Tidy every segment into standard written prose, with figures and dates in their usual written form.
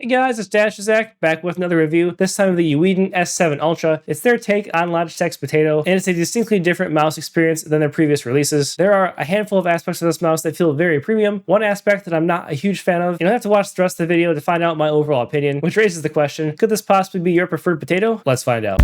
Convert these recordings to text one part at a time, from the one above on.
Hey guys, it's Zach back with another review, this time of the Eweadn S7 Ultra. It's their take on Logitech's Potato, and it's a distinctly different mouse experience than their previous releases. There are a handful of aspects of this mouse that feel very premium, one aspect that I'm not a huge fan of. You'll have to watch the rest of the video to find out my overall opinion, which raises the question, could this possibly be your preferred Potato? Let's find out.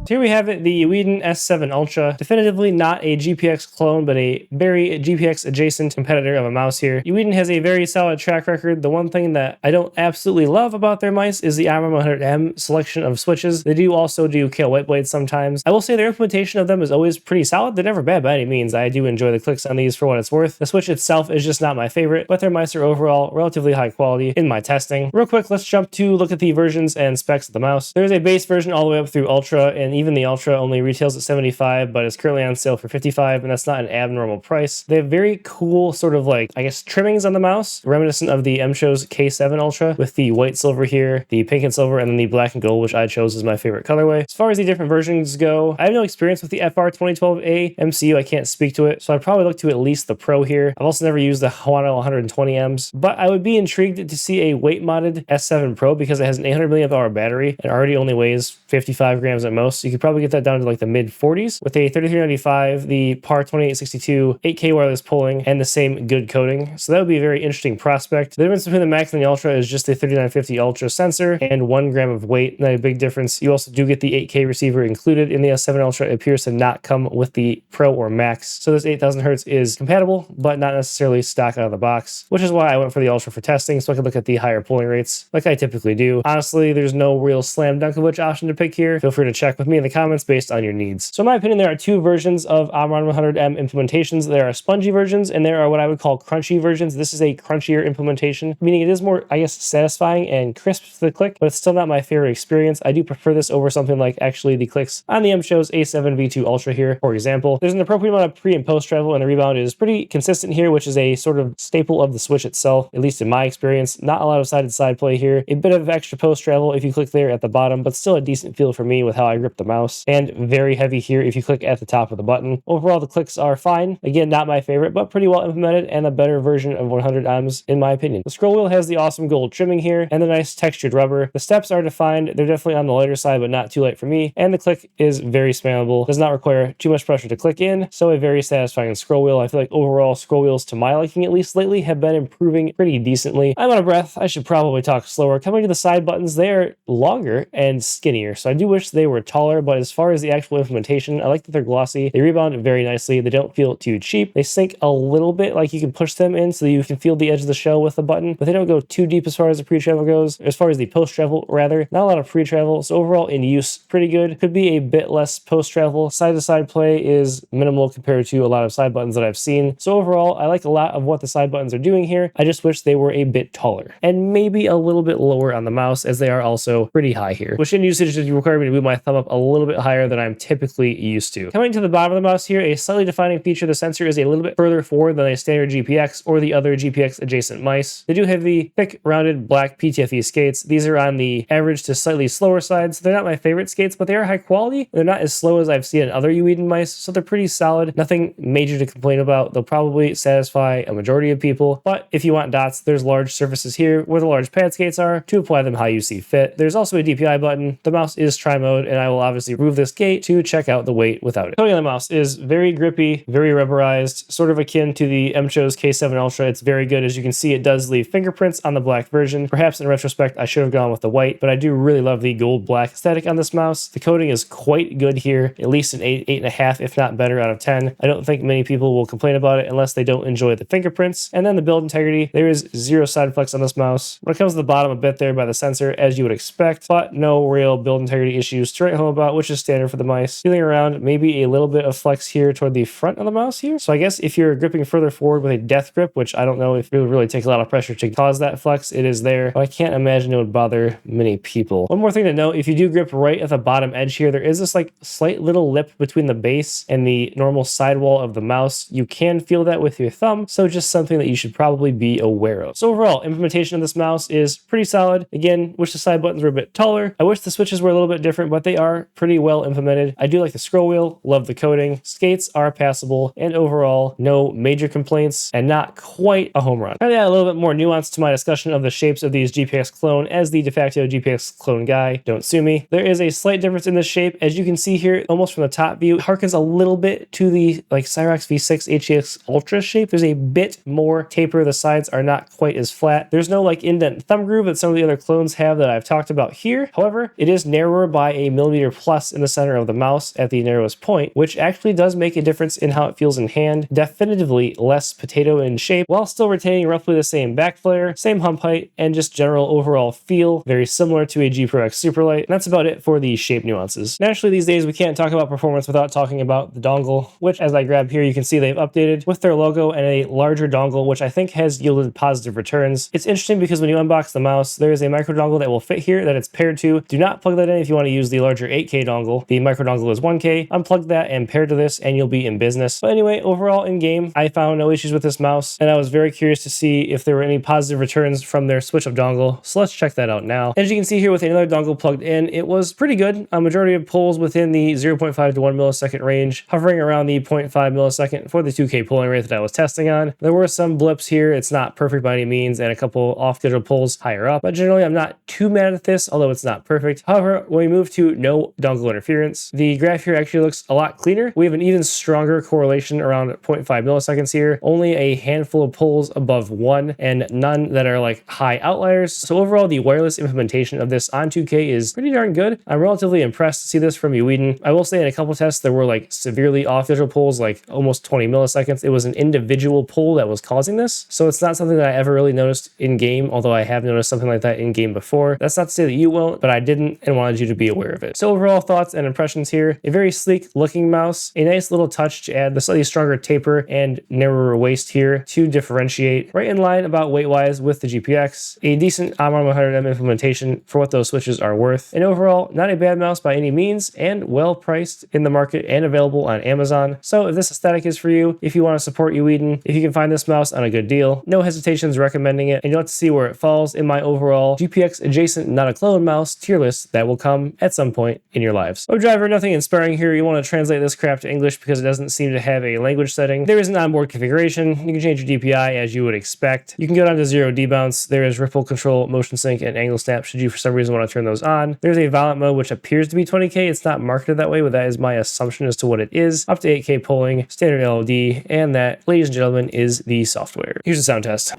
Here we have it, the Eweadn S7 Ultra. Definitively not a GPX clone, but a very GPX adjacent competitor of a mouse here. Eweadn has a very solid track record. The one thing that I don't absolutely love about their mice is the RM100M selection of switches. They do also do KO white blades sometimes. I will say their implementation of them is always pretty solid. They're never bad by any means. I do enjoy the clicks on these for what it's worth. The switch itself is just not my favorite, but their mice are overall relatively high quality in my testing. Real quick, let's jump to look at the versions and specs of the mouse. There's a base version all the way up through Ultra, and even the Ultra only retails at $75, but is currently on sale for $55, and that's not an abnormal price. They have very cool sort of like, I guess, trimmings on the mouse, reminiscent of the mchose K7 Ultra, with the white silver here, the pink and silver, and then the black and gold, which I chose as my favorite colorway. As far as the different versions go, I have no experience with the FR2012A MCU. I can't speak to it, so I'd probably look to at least the Pro here. I've also never used the Huano 120Ms, but I would be intrigued to see a weight-modded S7 Pro because it has an 800 mAh battery and already only weighs 55 grams at most. So you could probably get that down to like the mid 40s with a 3395, the PAR 2862, 8K wireless polling, and the same good coding. So that would be a very interesting prospect. The difference between the Max and the Ultra is just the 3950 Ultra sensor and 1 gram of weight. Not a big difference. You also do get the 8K receiver included in the S7 Ultra. It appears to not come with the Pro or Max. So this 8000 Hertz is compatible, but not necessarily stock out of the box, which is why I went for the Ultra for testing, so I could look at the higher polling rates like I typically do. Honestly, there's no real slam dunk of which option to pick here. Feel free to check with me in the comments based on your needs. So in my opinion, there are two versions of Omron 100M implementations. There are spongy versions and there are what I would call crunchy versions. This is a crunchier implementation, meaning it is more, I guess, satisfying and crisp to the click, but it's still not my favorite experience. I do prefer this over something like actually the clicks on the mchose A7 V2 Ultra here, for example. There's an appropriate amount of pre and post travel, and the rebound is pretty consistent here, which is a sort of staple of the Switch itself, at least in my experience. Not a lot of side-to-side play here. A bit of extra post travel if you click there at the bottom, but still a decent feel for me with how I grip the mouse, and very heavy here if you click at the top of the button. Overall, the clicks are fine. Again, not my favorite, but pretty well implemented and a better version of 100Ms in my opinion. The scroll wheel has the awesome gold trimming here and the nice textured rubber. The steps are defined. They're definitely on the lighter side, but not too light for me. And the click is very spammable. Does not require too much pressure to click in, so a very satisfying scroll wheel. I feel like overall scroll wheels, to my liking at least lately, have been improving pretty decently. I'm out of breath. I should probably talk slower. Coming to the side buttons, they are longer and skinnier, so I do wish they were taller, but as far as the actual implementation, I like that they're glossy. They rebound very nicely. They don't feel too cheap. They sink a little bit, like you can push them in so that you can feel the edge of the shell with the button, but they don't go too deep as far as the pre-travel goes. As far as the post-travel, rather, not a lot of pre-travel, so overall in use, pretty good. Could be a bit less post-travel. Side-to-side play is minimal compared to a lot of side buttons that I've seen. So overall, I like a lot of what the side buttons are doing here. I just wish they were a bit taller and maybe a little bit lower on the mouse, as they are also pretty high here, which in usage does require me to move my thumb up a little bit higher than I'm typically used to. Coming to the bottom of the mouse here, a slightly defining feature, the sensor is a little bit further forward than a standard GPX or the other GPX adjacent mice. They do have the thick, rounded black PTFE skates. These are on the average to slightly slower side, so they're not my favorite skates, but they are high quality. They're not as slow as I've seen in other Eweadn mice, so they're pretty solid. Nothing major to complain about. They'll probably satisfy a majority of people, but if you want dots, there's large surfaces here where the large pad skates are to apply them how you see fit. There's also a DPI button. The mouse is tri-mode, and I will obviously remove this gate to check out the weight without it. Coating on the mouse is very grippy, very rubberized, sort of akin to the mchose K7 Ultra. It's very good. As you can see, it does leave fingerprints on the black version. Perhaps in retrospect, I should have gone with the white, but I do really love the gold-black aesthetic on this mouse. The coating is quite good here, at least an 8.5, if not better, out of 10. I don't think many people will complain about it unless they don't enjoy the fingerprints. And then the build integrity, there is zero side flex on this mouse. When it comes to the bottom, a bit there by the sensor, as you would expect, but no real build integrity issues to write home about, which is standard for the mice. Feeling around, maybe a little bit of flex here toward the front of the mouse here. So I guess if you're gripping further forward with a death grip, which I don't know if it would really take a lot of pressure to cause that flex, it is there, but I can't imagine it would bother many people. One more thing to note, if you do grip right at the bottom edge here, there is this like slight little lip between the base and the normal sidewall of the mouse. You can feel that with your thumb, so just something that you should probably be aware of. So overall, implementation of this mouse is pretty solid. Again, wish the side buttons were a bit taller. I wish the switches were a little bit different, but they are pretty well implemented. I do like the scroll wheel, love the coating, skates are passable, and overall, no major complaints and not quite a home run. Trying to add a little bit more nuance to my discussion of the shapes of these GPX clone as the de facto GPX clone guy. Don't sue me. There is a slight difference in the shape. As you can see here, almost from the top view, harkens a little bit to the Cyrox V6 HEX Ultra shape. There's a bit more taper. The sides are not quite as flat. There's no indent thumb groove that some of the other clones have that I've talked about here. However, it is narrower by a millimeter plus in the center of the mouse at the narrowest point, which actually does make a difference in how it feels in hand. Definitively less potato in shape, while still retaining roughly the same back flare, same hump height, and just general overall feel very similar to a G Pro X Superlight. And that's about it for the shape nuances. Naturally, these days we can't talk about performance without talking about the dongle, which as I grab here, you can see they've updated with their logo and a larger dongle, which I think has yielded positive returns. It's interesting because when you unbox the mouse, there is a micro dongle that will fit here that it's paired to. Do not plug that in if you want to use the larger 8K dongle. The micro dongle is 1K. Unplug that and pair to this and you'll be in business. But anyway, overall in game, I found no issues with this mouse, and I was very curious to see if there were any positive returns from their switch of dongle. So let's check that out now. As you can see here with another dongle plugged in, it was pretty good. A majority of pulls within the 0.5 to 1 millisecond range, hovering around the 0.5 millisecond for the 2K pulling rate that I was testing on. There were some blips here. It's not perfect by any means, and a couple off digital pulls higher up, but generally I'm not too mad at this, although it's not perfect. However, when we move to no dongle interference, the graph here actually looks a lot cleaner. We have an even stronger correlation around 0.5 milliseconds here, only a handful of pulls above 1 and none that are high outliers. So overall, the wireless implementation of this on 2K is pretty darn good. I'm relatively impressed to see this from Eweadn. I will say in a couple tests there were severely off digital pulls, almost 20 milliseconds. It was an individual pull that was causing this. So it's not something that I ever really noticed in game, although I have noticed something like that in game before. That's not to say that you won't, but I didn't and wanted you to be aware of it. So overall thoughts and impressions here, a very sleek looking mouse, a nice little touch to add the slightly stronger taper and narrower waist here to differentiate, right in line about weight wise with the GPX, a decent AMR100M implementation for what those switches are worth, and overall not a bad mouse by any means and well priced in the market and available on Amazon. So if this aesthetic is for you, if you want to support Eweadn, if you can find this mouse on a good deal, no hesitations recommending it, and you'll have to see where it falls in my overall GPX adjacent not a clone mouse tier list that will come at some point in your lives. Oh driver, nothing inspiring here. You want to translate this crap to English because it doesn't seem to have a language setting. There is an onboard configuration. You can change your DPI as you would expect. You can go down to 0 debounce. There is ripple control, motion sync, and angle snap should you for some reason want to turn those on. There's a violent mode which appears to be 20K. It's not marketed that way, but that is my assumption as to what it is. Up to 8K polling, standard LOD, and that, ladies and gentlemen, is the software. Here's a sound test.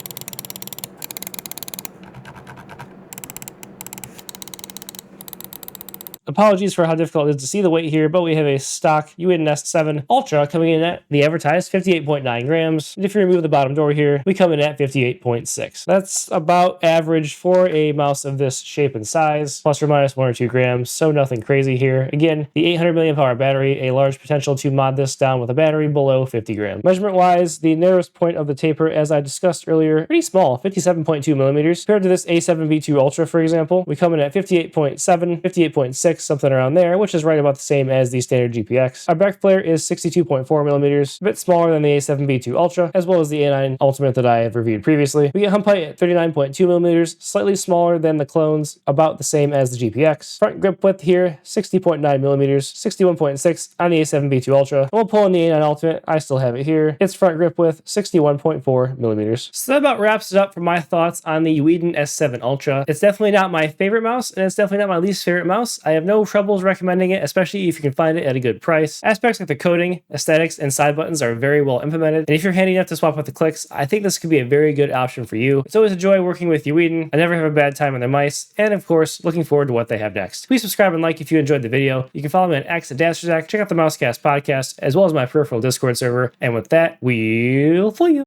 Apologies for how difficult it is to see the weight here, but we have a stock Eweadn S7 Ultra coming in at the advertised 58.9 grams. And if you remove the bottom door here, we come in at 58.6. That's about average for a mouse of this shape and size, plus or minus 1 or 2 grams, so nothing crazy here. Again, the 800 milliamp hour battery, a large potential to mod this down with a battery below 50 grams. Measurement wise, the narrowest point of the taper, as I discussed earlier, pretty small, 57.2 millimeters. Compared to this A7 V2 Ultra, for example, we come in at 58.7, 58.6, something around there, which is right about the same as the standard GPX. Our back flare is 62.4 millimeters, a bit smaller than the A7 V2 Ultra, as well as the A9 Ultimate that I have reviewed previously. We get hump height at 39.2 millimeters, slightly smaller than the clones, about the same as the GPX. Front grip width here, 60.9 millimeters, 61.6 on the A7 V2 Ultra. And we'll pull in the A9 Ultimate, I still have it here. Its front grip width, 61.4 millimeters. So that about wraps it up for my thoughts on the Eweadn S7 Ultra. It's definitely not my favorite mouse, and it's definitely not my least favorite mouse. I have no troubles recommending it, especially if you can find it at a good price. Aspects like the coding, aesthetics, and side buttons are very well implemented, and if you're handy enough to swap out the clicks, I think this could be a very good option for you. It's always a joy working with Eweadn. I never have a bad time on their mice, and of course, looking forward to what they have next. Please subscribe and like if you enjoyed the video. You can follow me on X at Dasterzack, check out the Mousecast podcast, as well as my peripheral Discord server, and with that, we'll flee you.